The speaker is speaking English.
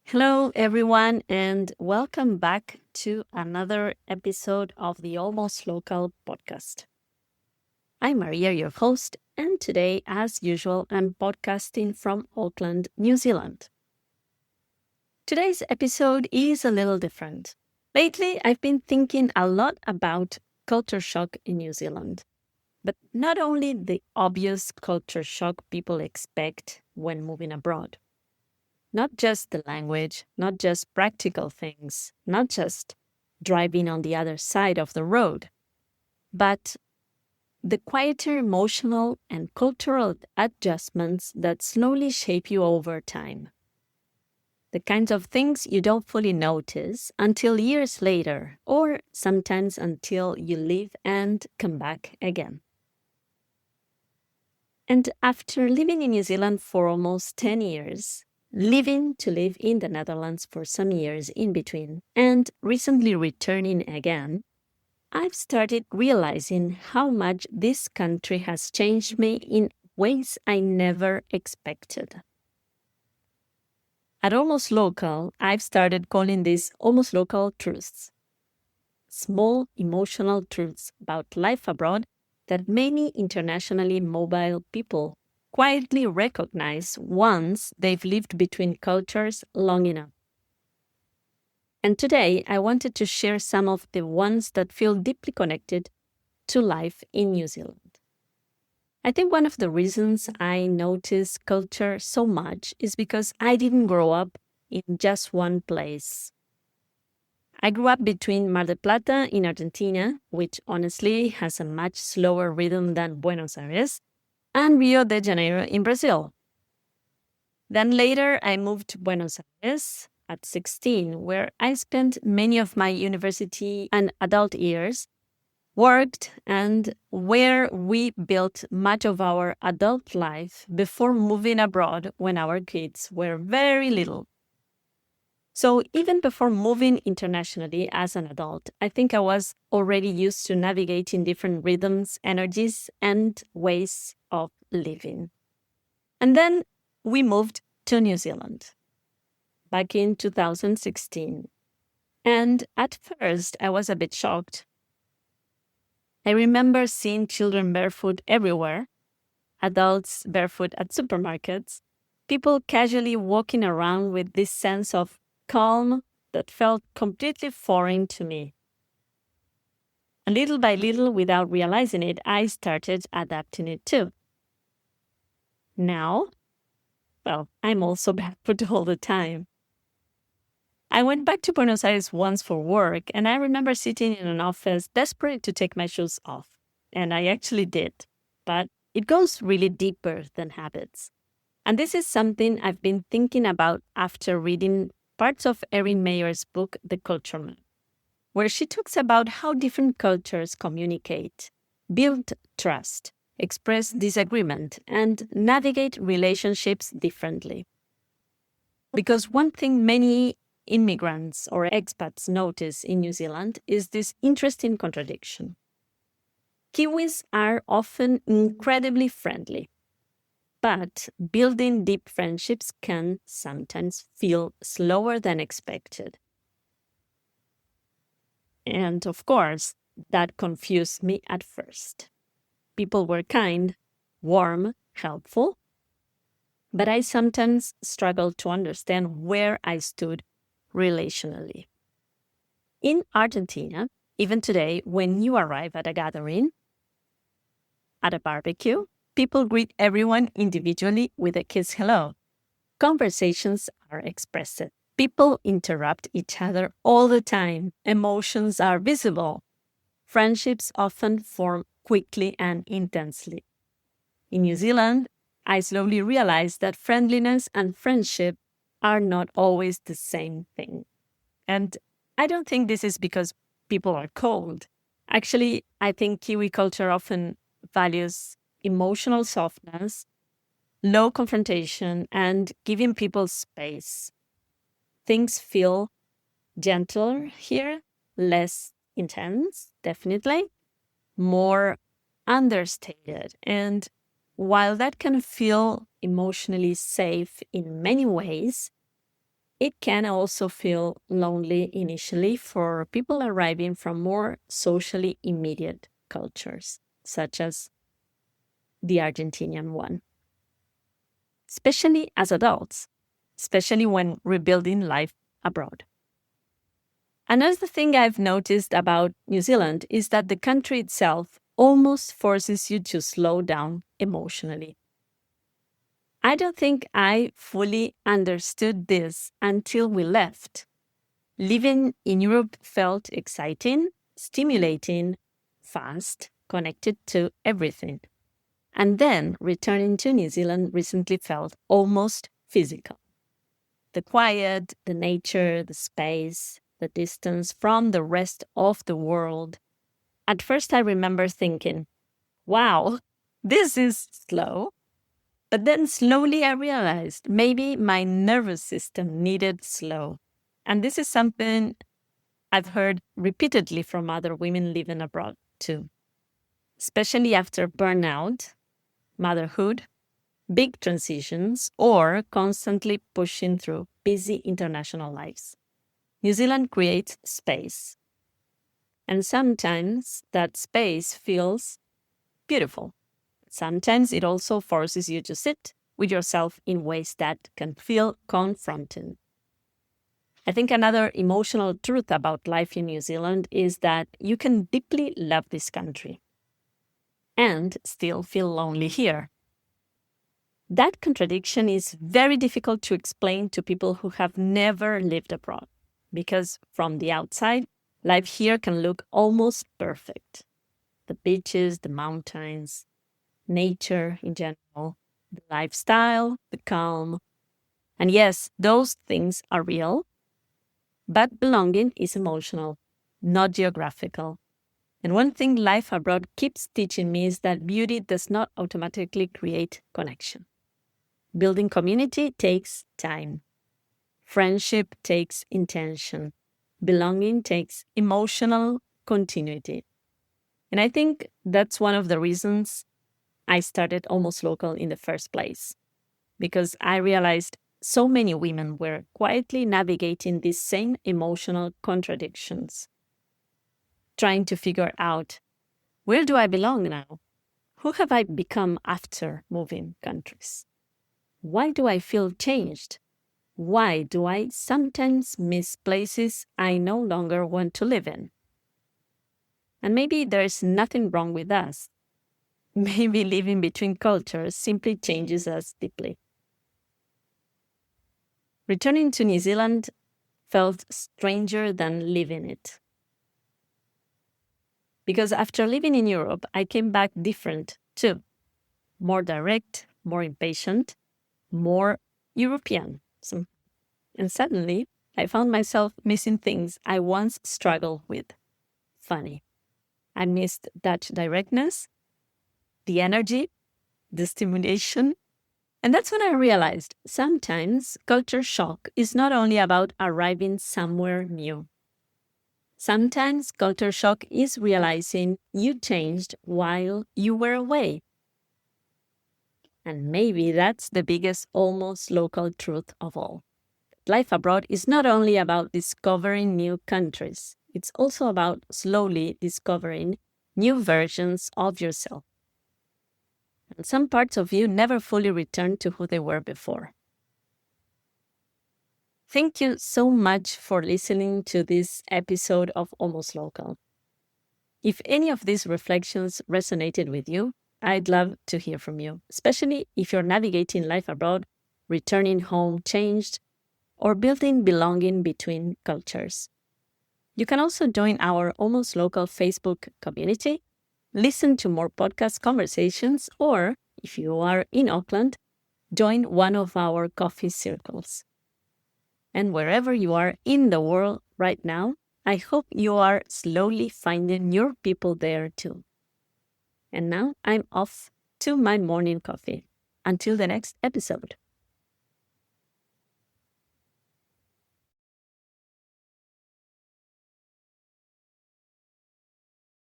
Hello, everyone, and welcome back to another episode of the Almost Local podcast. I'm Maria, your host, and today, as usual, I'm podcasting from Auckland, New Zealand. Today's episode is a little different. Lately, I've been thinking a lot about culture shock in New Zealand, but not only the obvious culture shock people expect when moving abroad. Not just the language, not just practical things, not just driving on the other side of the road, but the quieter emotional and cultural adjustments that slowly shape you over time. The kinds of things you don't fully notice until years later, or sometimes until you leave and come back again. And after living in New Zealand for almost 10 years, living to live in the Netherlands for some years in between, and recently returning again, I've started realizing how much this country has changed me in ways I never expected. At Almost Local, I've started calling these Almost Local truths. Small emotional truths about life abroad that many internationally mobile people quietly recognize once they've lived between cultures long enough. And today, I wanted to share some of the ones that feel deeply connected to life in New Zealand. I think one of the reasons I notice culture so much is because I didn't grow up in just one place. I grew up between Mar del Plata in Argentina, which honestly has a much slower rhythm than Buenos Aires, and Rio de Janeiro in Brazil. Then later, I moved to Buenos Aires at 16, where I spent many of my university and adult years, worked, and where we built much of our adult life before moving abroad when our kids were very little. So even before moving internationally as an adult, I think I was already used to navigating different rhythms, energies, and ways of living. And then we moved to New Zealand back in 2016. And at first, I was a bit shocked. I remember seeing children barefoot everywhere, adults barefoot at supermarkets, people casually walking around with this sense of calm that felt completely foreign to me. And little by little, without realizing it, I started adapting it too. Now, well, I'm also barefoot all the time. I went back to Buenos Aires once for work, and I remember sitting in an office desperate to take my shoes off. And I actually did. But it goes really deeper than habits. And this is something I've been thinking about after reading parts of Erin Mayer's book, The Culture Map, where she talks about how different cultures communicate, build trust, express disagreement, and navigate relationships differently. Because one thing many immigrants or expats notice in New Zealand is this interesting contradiction. Kiwis are often incredibly friendly, but building deep friendships can sometimes feel slower than expected. And of course, that confused me at first. People were kind, warm, helpful, but I sometimes struggled to understand where I stood relationally. In Argentina, even today, when you arrive at a gathering, at a barbecue, people greet everyone individually with a kiss hello. Conversations are expressive. People interrupt each other all the time. Emotions are visible. Friendships often form quickly and intensely. In New Zealand, I slowly realized that friendliness and friendship are not always the same thing. And I don't think this is because people are cold. Actually, I think Kiwi culture often values emotional softness, low confrontation, and giving people space. Things feel gentler here, less intense, definitely, more understated. And while that can feel emotionally safe in many ways, It can also feel lonely initially for people arriving from more socially immediate cultures, such as the Argentinian one, especially as adults, especially when rebuilding life abroad. Another thing I've noticed about New Zealand is that the country itself almost forces you to slow down emotionally. I don't think I fully understood this until we left. Living in Europe felt exciting, stimulating, fast, connected to everything. And then returning to New Zealand recently felt almost physical. The quiet, the nature, the space, the distance from the rest of the world. At first, I remember thinking, wow, this is slow. But then slowly I realized maybe my nervous system needed slow. And this is something I've heard repeatedly from other women living abroad too, especially after burnout, motherhood, big transitions, or constantly pushing through busy international lives. New Zealand creates space. And sometimes that space feels beautiful. Sometimes it also forces you to sit with yourself in ways that can feel confronting. I think another emotional truth about life in New Zealand is that you can deeply love this country and still feel lonely here. That contradiction is very difficult to explain to people who have never lived abroad, because from the outside, life here can look almost perfect. The beaches, the mountains, nature in general, the lifestyle, the calm. And yes, those things are real, but belonging is emotional, not geographical. And one thing life abroad keeps teaching me is that beauty does not automatically create connection. Building community takes time. Friendship takes intention. Belonging takes emotional continuity. And I think that's one of the reasons I started Almost Local in the first place, because I realized so many women were quietly navigating these same emotional contradictions, trying to figure out, where do I belong now? Who have I become after moving countries? Why do I feel changed? Why do I sometimes miss places I no longer want to live in? And maybe there's nothing wrong with us. Maybe living between cultures simply changes us deeply. Returning to New Zealand felt stranger than living it. Because after living in Europe, I came back different too. More direct, more impatient, more European. And suddenly, I found myself missing things I once struggled with. Funny. I missed that directness, the energy, the stimulation. And that's when I realized sometimes culture shock is not only about arriving somewhere new. Sometimes culture shock is realizing you changed while you were away. And maybe that's the biggest almost local truth of all. Life abroad is not only about discovering new countries, it's also about slowly discovering new versions of yourself. And some parts of you never fully return to who they were before. Thank you so much for listening to this episode of Almost Local. If any of these reflections resonated with you, I'd love to hear from you, especially if you're navigating life abroad, returning home changed, or building belonging between cultures. You can also join our Almost Local Facebook community, listen to more podcast conversations, or, if you are in Auckland, join one of our coffee circles. And wherever you are in the world right now, I hope you are slowly finding your people there too. And now I'm off to my morning coffee. Until the next episode.